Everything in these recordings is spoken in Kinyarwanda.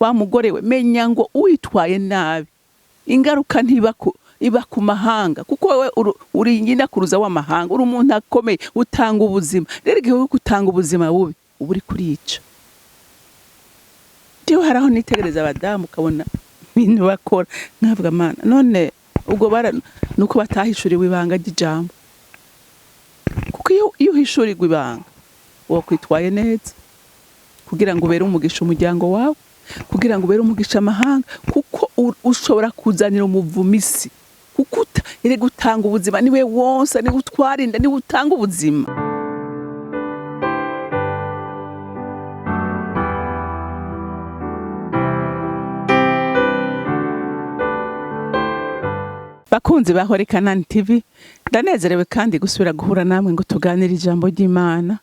wa mugore we, menya ngo uitwaye nabi ingaruka iba ku mahanga, kuko wewe uri nyina kuruza w'amahanga, uri umuntu akomeye utanga ubuzima. Rero igihe utanga ubuzima bubi uburi kurica. Ndiyo haraho nitegereza abadamu ukabona ibintu bakora, nkavuga Mana none ubwo nuko batahishuriwe ibanga ry'ijambo, kuko iyo uhishurirwa ibanga wo kwitwaye neza kugira ngo ubere umugisha umuryango wawe, kugira ngo ubere umugisha amahanga, kuko ushobora kuzanira umuvumisi, kuko ire gutanga ubuzima niwe wonsa, ni utwarinda, ni utanga ubuzima. Bakunzi bahore CANAAN TV, ndanezerewe kandi gusubira guhura namwe ngo tuganire ijambo ry'Imana.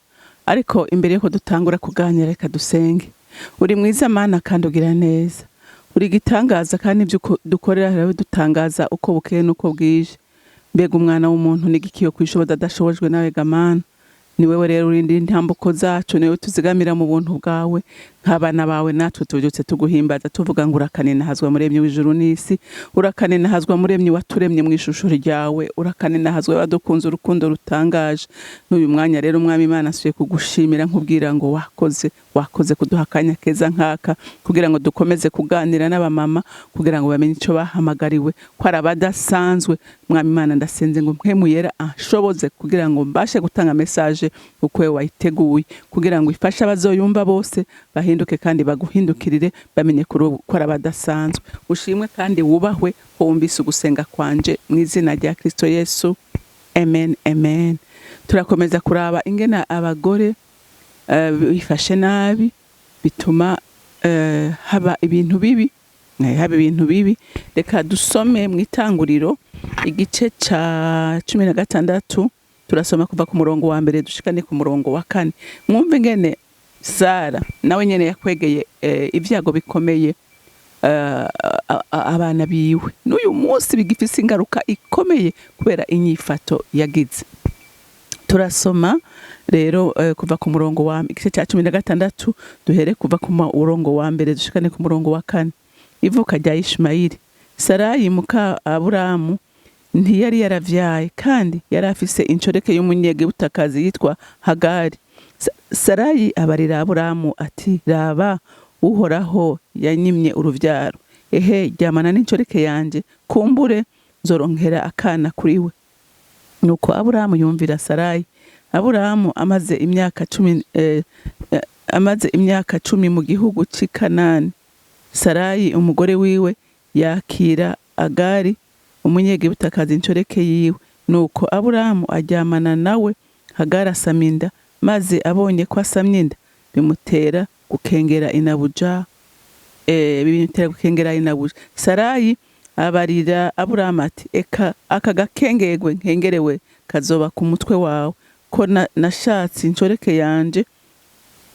Ariko imbere yuko dutangura kuganira, reka dusenge. Uri mwiza Mana kandi ugira neza, uri gitangaza kandi ibyo dukorera rero dutangaza uko bukeye nuko bwije. Mbega umwana w'umuntu nigikiyo kwishoboza adashobojwe nawe Mana. Ni wewe rero urindi intambuko zacu, niwe tuzigamira mu buntu bwawe, nk'abana bawe natwe tubyutse tuguhimbaza tuvuga ngo urakanena hazwa muremyi w'ijuru n'isi, urakanena hazwa muremyi waturemye mu ishusho ryawe, urakanena hazwa wadukunze urukundo rutangaje. N'uyu mwanya rero Umwami Imana asuye kugushimira nkubwira ngo wakoze kuduha akanya keza nkaka, kugira ngo dukomeze kuganira n'abamama, kugira ngo bamenye icyo bahamagariwe ko ari abadasanzwe. Mwami Imana ndasenze ngo mpemu yera ashoboze kugira ngo mbashe gutanga message uko wayiteguye, kugira ngo ifashe abazoyumva bose bahinduke kandi baguhindukirire, bamenye ko ari abadasanzwe. Ushimwe kandi wubahwe wumvise ugusenga kwanje mu izina rya Kristo Yesu, amen amen. Turakomeza kuraba ingena abagore bifashe nabi bituma haba ibintu bibi. Reka dusome mu Itanguriro igice ca 16, turasoma kuva ku murongo wa mbere dushikane ku murongo wa 4. Mwumve ingene Sara nawe nyene yakwegeye ibyago bikomeye abana biwe, n'uyu munsi bigifise ingaruka ikomeye kubera inyifato yagize. Turasoma rero kuva ku murongo wa igice ca 16, duhere kuva ku murongo wa mbere dushikane ku murongo wa 4. Ivuka rya Ishimayeli. Sarayi muka Aburamu ntiyari yaravyaye, kandi yari afise incoreke y'umunyegibutakazi yitwa Hagari. Sarayi abarira Aburamu ati, raba Uhoraho yanyimye uruvyaro, ehe ryamana n'incoreke yanje, kumbure nzoronkera akana kuri we. Nuko Aburamu yumvira Sarayi. Aburamu amaze imyaka 10 mu gihugu c'i Kanani. Sarayi umugore wiwe yakira Agari umunyegibutakazi incoreke yiwe. Nuko Aburamu ajyamana nawe, Hagari asaminda, maze abonye ko asamye inda bimutera gukengera inabuja. Sarayi abarira Aburamu ati, eka aka gakengegwe nkengerewe kazoba ku mutwe wawe, ko nashatse incoreke yanje,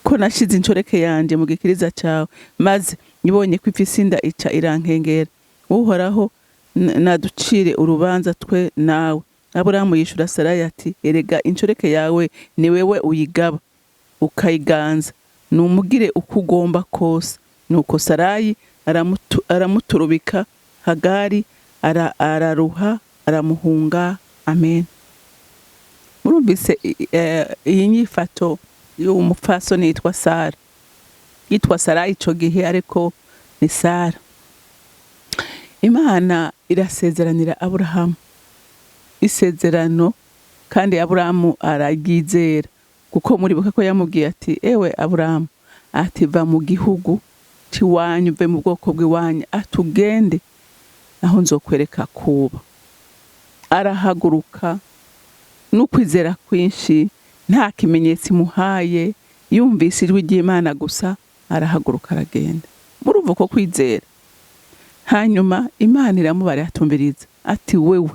ko nashize incoreke yanje mu gikiriza cyawe, maze nibonye ko ifise inda ica irankengera. Uhoraho naducire urubanza twe nawe. Aburamu yishura Sarayi ati, erega incoreke yawe ni wewe uyigaba ukayiganza, numugire uko ugomba kose. Nuko Sarayi aramuturubika, Hagari araruha aramuhunga. Amen. Murumvise iyi nyifato y'umupfasoni yitwa Sara. Yitwa Sarayi ico gihe, ariko ni Sara. Imana irasezeranira Aburahamu isezerano, kandi Aburahamu aragizera, kuko muribuka ko yamubwiye ati, ewe Aburahamu, ati va mu gihugu ciwanyu, ve mu bwoko bw'iwanyu, atugende aho nzokwereka kuba. Arahaguruka n'ukwizera kwinshi, nta kimenyetso imuhaye, yumvise ijwi ry'Imana gusa, arahaguruka aragenda. Murumva ko kwizera. Hanyuma Imana iramubara yatumviriza ati, wewe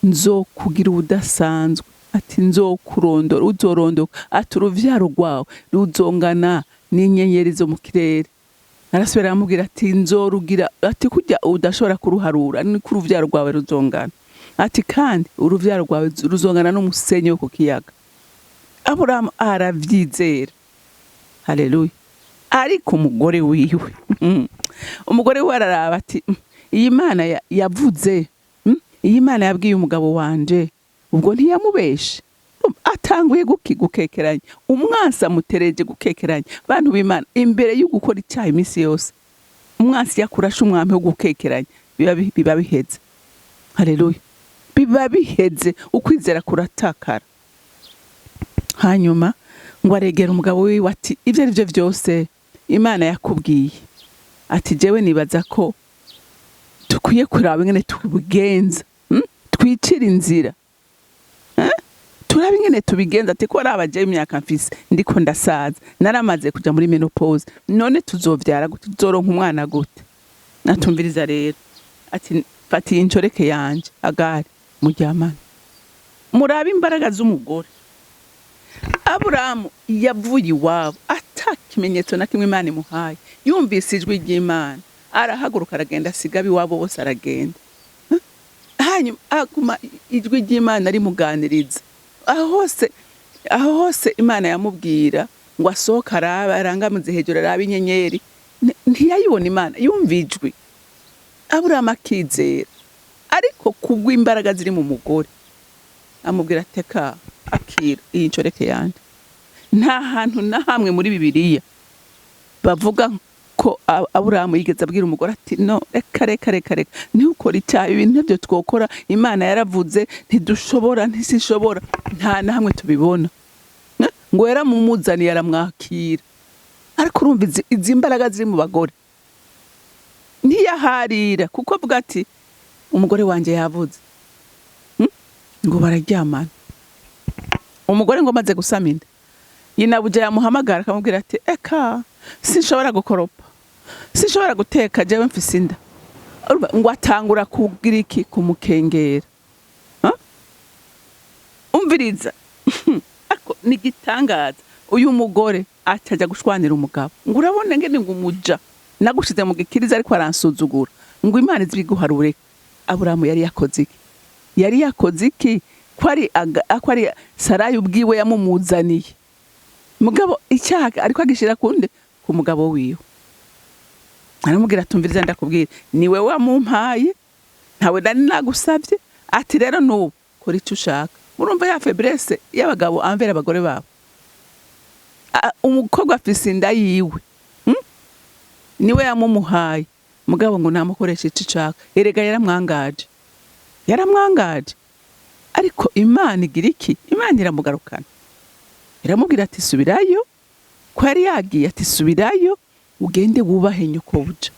nzokugira udasanzwe, ati nzokurondora, uzorondoka, ati uruvyaro rwawe ruzongana n'inyenyeri zo mu kirere. Arasubira aramubwira ati, nzorugira, ati kujya udashobora kuruharura, ni ku ruvyaro rwawe ruzongana, ati kandi uruvyaro rwawe ruzongana n'umusenyi wo ku kiyaga. Aburahamu aravyizera. Haleluya. ariko umugore wiwe umugore we araraba ati iyi Mana yavuze, iyi Mana yabwiye umugabo wanje, ubwo ntiyamubeshe. Atanguye gukekeranya, umwansi amutereje gukekeranya. Bantu b'Imana, imbere yo gukora icyaha iminsi yose, umwansi yakurasha umwami wo gukekeranya, biba biheze. Haleluya, biba biheze, ukwizera kuratakara. Hanyuma ngo aregera umugabo wiwe ati ibyo ari byo byose Imana yakubwiye, ati jewe nibaza ko dukwiye kuraba ingene tubigenza, twicira inzira, turabe ingene tubigenza. Ati ko ari abaje imyaka mfise, ndiko ndasaza, naramaze kuja muri menopause, none tuzovyara gute, tuzoronka umwana gute? Natumviriza rero ati fatiye incoreke yanje Agari muryamana. Murabe imbaraga z'umugore. Aburahamu yavuye iwabo ata kimenyetso na kimwe Imana imuhaye, yumvise ijwi ry'Imana, arahaguruka aragenda, asiga iwabo bose aragenda. Hanyuma aguma ijwi ry'Imana rimuganiriza. Aho hose Imana yamubwira ngo asohoka arabe, arangamuze hejuru arabe inyenyeri, ntiyayibona Imana, yumva ijwi. Aburahamu akizera, ariko kubwo imbaraga ziri mu mugore amubwira ateka akira iyi ncoreke yanje. Nta hantu na hamwe muri Bibiliya bavuga ko Aburahamu yigeze abwira umugore ati no, reka ntukore icyaha, ibintu nabyo twokora, Imana yaravuze, ntisishobora. Nta na hamwe tubibona. Ngo yaramumuzaniye aramwakira. Ariko urumva izi mbaraga ziri mu bagore, ntiyaharira kuko avuga ati umugore wanje yavuze. Ngo bararyamana. Umugore ngo amaze gusama inda, nyinabuja yamuhamagara akamubwira ati eka sinshobora gukoropa, sinshobora guteka, jewe mfise inda. Ngo atangura kugira iki, kumukengera. Umviriza ariko nigitangaza, uyu mugore acaja gushwanira umugabo. Ngo urabona ngene ngo umuja nagushize mu gikiriza ariko aransuzugura, ngo Imana izibiguharure. Aburahamu yari yakoze iki? Kwari Sarayi ubwiwe yamumuzaniye. Mugabo icyaha ariko agishira kunde ku mugabo wiwe. Aramubwira atumviriza, ndakubwira niwe wamumpaye, ntawe nari nagusabye. Ati rero nubu kora icyo ushaka. Urumva ya faiblesse y'abagabo anvera abagore babo. Umukobwa afise inda yiwe, niwe yamumuhaye. Mugabo ngo namukoresha icyo ushaka. Erega yaramwangaje. Ariko Imana igira iki? Imana iramugarukana, iramubwira ati subirayo, ko yari yagiye, ati subirayo ugende wubahe nyoko buja.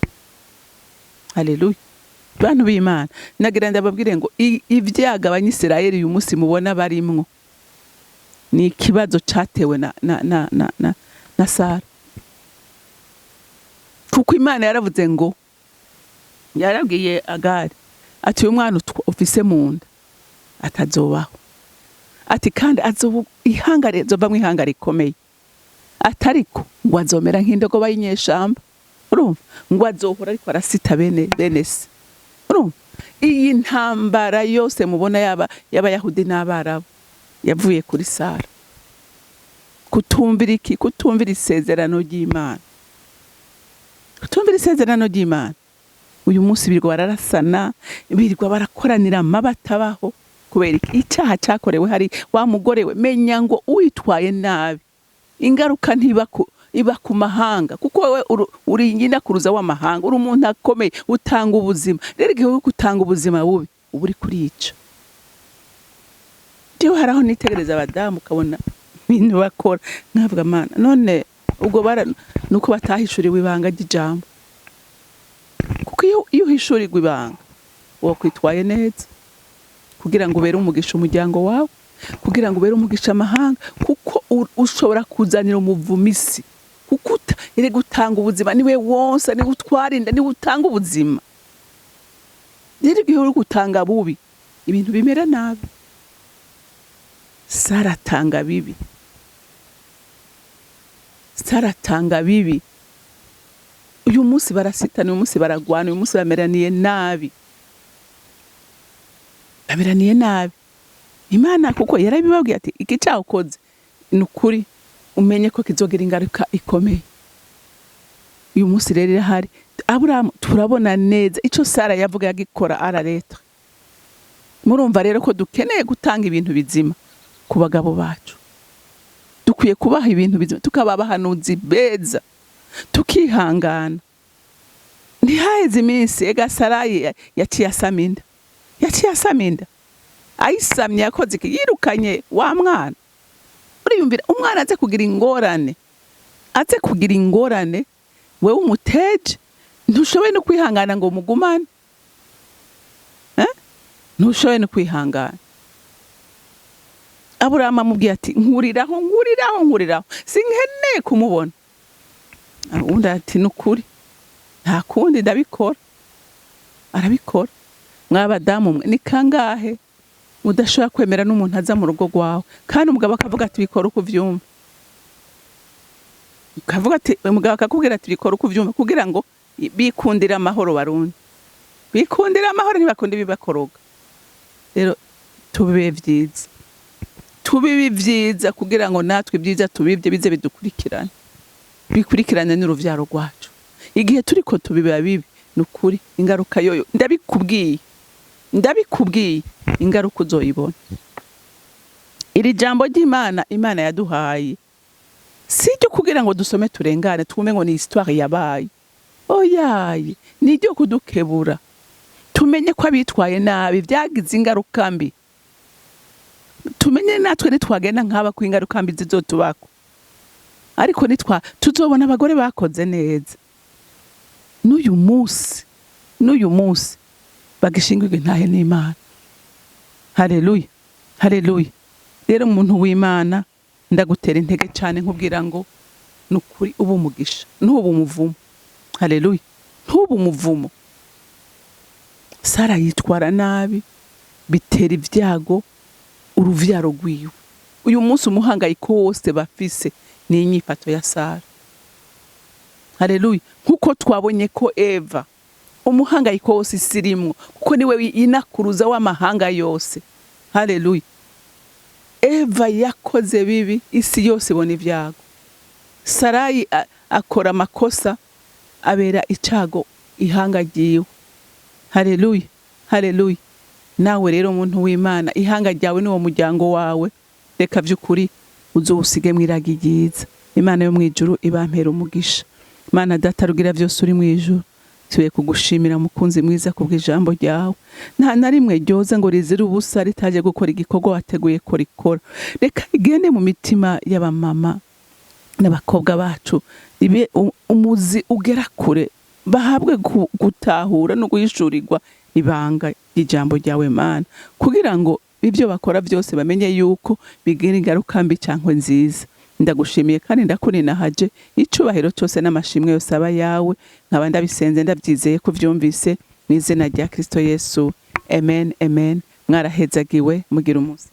Haleluya. Bantu b'Imana, nagira ndababwire ngo ibyaga abanyisirayeli uyu munsi mubona barimwo ni ikibazo cyatewe na Sara. Kuko Imana yaravuze ngo, yarabwiye Agari ati uyu mwana ufise mu nda atazobaho, ati kandi azovamwo ihanga rikomeye, atariko ngo azomera nk'indogoba y'inyeshamba. Urumva, ngo azohora ariko arasita bene se. Urumva, iyi ntambara yose mubona y'Abayahudi n'Abarabu yavuye kuri Sara. Kutumvira iki? Kutumvira isezerano ry'Imana. Uyu munsi birirwa bararasana, birirwa barakoranira amabatabaho kubera icyaha cyakorewe hari wa mugore we. Menya ngo uitwaye nabi, ingaruka iba ku mahanga, kuko wewe uri nyina kuruza w'amahanga, uri umuntu akomeye, utanga ubuzima. Rero igihe utanga ubuzima bubi, uba uri kurica. Jewe haraho nitegereza abadamu ukabona ibintu bakora, nkavuga Mana, none ubwo nuko batahishuriwe ibanga ry'ijambo. Kuko iyo uhishurirwa ibanga, wakwitwaye neza kugira ngo ubere umugisha umuryango wawe, kugira ngo ubere umugisha amahanga, kuko ushobora kuzanira umuvumisi. Kuko iri gutanga ubuzima, niwe wonsa, niwe utwarinda, niwe utanga ubuzima. Rero igihe uri gutanga bubi, ibintu bimera nabi. Saratanga bibi. Uyu munsi barasitana, uyu munsi baragwana, uyu munsi bameraniye nabi. Imana kuko yarabibabwiye ati iki cyakoze nukuri, umenye ko kizogira ingaruka ikomeye. uyu munsi rero irahari. Aburahamu turabona neza ico Sara yavuga yagikora arareta. Murumva rero ko dukeneye gutanga ibintu bizima ku bagabo bacu. Dukwiye kubaha ibintu bizima, tukaba abahanuzi beza, tukihangana. Ntihaheze iminsi ega Sarayi yaciye asaminda. Ayisamye yakoze iki? Yirukanye wa mwana. Uriyumvira umwana aze kugira ingorane, wewe umuteje, ntushoboye no kwihangana ngo mugumane. Ntushoboye no kwihangana. Aburahamu amubwiye ati nkuriraho, sinkeneye kumubona. Undi ati nukuri, nta kundi ndabikora. Arabikora. Mwabadamu mwe ni kangahe udashobora kwemera n'umuntu aza mu rugo rwawe, kandi umugabo akavuga ati bikora uko uvyumva. Umugabo akakubwira ati bikora uko uvyumva, kugira ngo bikundira amahoro barundi. Bikundira amahoro ntibakunde bibakoroga. Rero tubibe vyiza kugira ngo natwe ibyiza tubibye bize bikurikirane n'uruvyaro rwacu. Igihe turiko tubiba bibi nukuri ingaruka yoyo ndabikubwiye ingaruka uzoyibona. Iri jambo ry'Imana Imana yaduhaye siryo kugira ngo dusome turengane twume ngo ni histoire yabaye. Oyaye ni ryo kudukebura, tumenye ko abitwaye nabi byagize ingaruka mbi. Tumenye natwe nitwagenda nk'aba ku ingaruka mbi zizotubako, ariko tuzobona abagore bakoze neza. N'uyu munsi bagishingirwe ntahe n'Imana. Haleluya. Rero umuntu w'Imana ndagutera intege cyane nkubwira ngo nukuri ubu umugisha ntubu umuvumo. Haleluya. Ntubu umuvumo. Sara yitwara nabi, bitera ibyago uruvyaro rwiwe. Uyu munsi umuhangayiko wose bafise ni inyifato ya Sara. Haleluya. Nkuko twabonye ko Eva umuhangayiko wose isirimwo, kuko niwe inakuruza w'amahanga yose. Haleluya. Eva yakoze bibi, isi yose ibona ibyago. Sarayi akora amakosa, abera icago ihanga ryiwe. Haleluya. Nawe rero umuntu w'Imana, ihanga ryawe ni wo muryango wawe. Reka vy'ukuri uzowusige mwiragi ryiza. Imana yo mwijuru ibampera umugisha. Mana data rugira vyose uri mwijuru, tuye kugushimira mukunzi mwiza kubw'ijambo ryawe. Nta na rimwe ryoza ngo rizira ubusa ritaje gukora igikorwa wateguye ko rikora. Reka igende mu mitima y'abamama n'abakobwa bacu, ibe umuzi ugera kure, bahabwe gutahura no guhishurirwa ibanga ry'ijambo ryawe Mana, kugira ngo ibyo bakora byose bamenye yuko bigira ingaruka mbi cyangwa nziza. Ndagushimiye kandi ndakuninahaje, icubahiro cyose n'amashimwe yose aba yawe. Nkaba ndabisenze ndabyizeye ko vyumvise mu izina rya Kristo Yesu. Amen. Mwarahezagiwe, mugira umunsi